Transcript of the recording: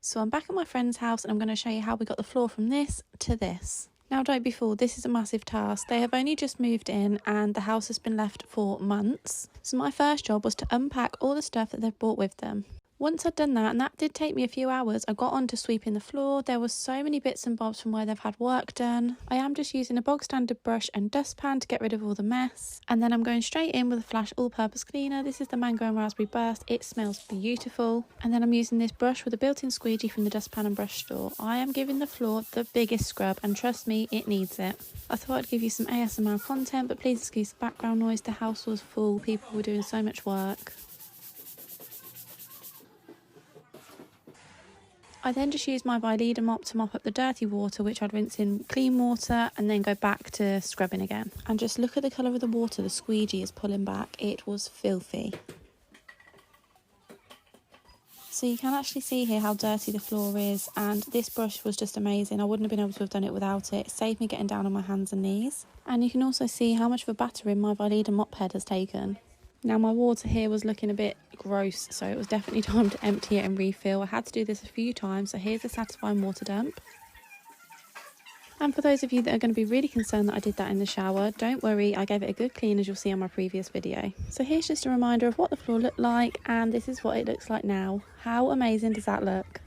So I'm back at my friend's house and I'm going to show you how we got the floor from this to this. Now don't be fooled, this is a massive task. They have only just moved in and the house has been left for months. So my first job was to unpack all the stuff that they've brought with them. Once I'd done that, and that did take me a few hours, I got on to sweeping the floor. There was so many bits and bobs from where they've had work done. I am just using a bog standard brush and dustpan to get rid of all the mess. And then I'm going straight in with a Flash all-purpose cleaner. This is the Mango and Raspberry Burst. It smells beautiful. And then I'm using this brush with a built-in squeegee from the dustpan and brush store. I am giving the floor the biggest scrub, and trust me, it needs it. I thought I'd give you some ASMR content, but please excuse the background noise. The house was full. People were doing so much work. I then just used my Vileda mop to mop up the dirty water, which I'd rinse in clean water and then go back to scrubbing again. And just look at the colour of the water the squeegee is pulling back. It was filthy. So you can actually see here how dirty the floor is, and this brush was just amazing. I wouldn't have been able to have done it without it. It saved me getting down on my hands and knees. And you can also see how much of a battering my Vileda mop head has taken. Now my water here was looking a bit gross, so it was definitely time to empty it and refill. I had to do this a few times, so here's a satisfying water dump. And for those of you that are going to be really concerned that I did that in the shower, don't worry, I gave it a good clean, as you'll see on my previous video. So here's just a reminder of what the floor looked like, and this is what it looks like now. How amazing does that look?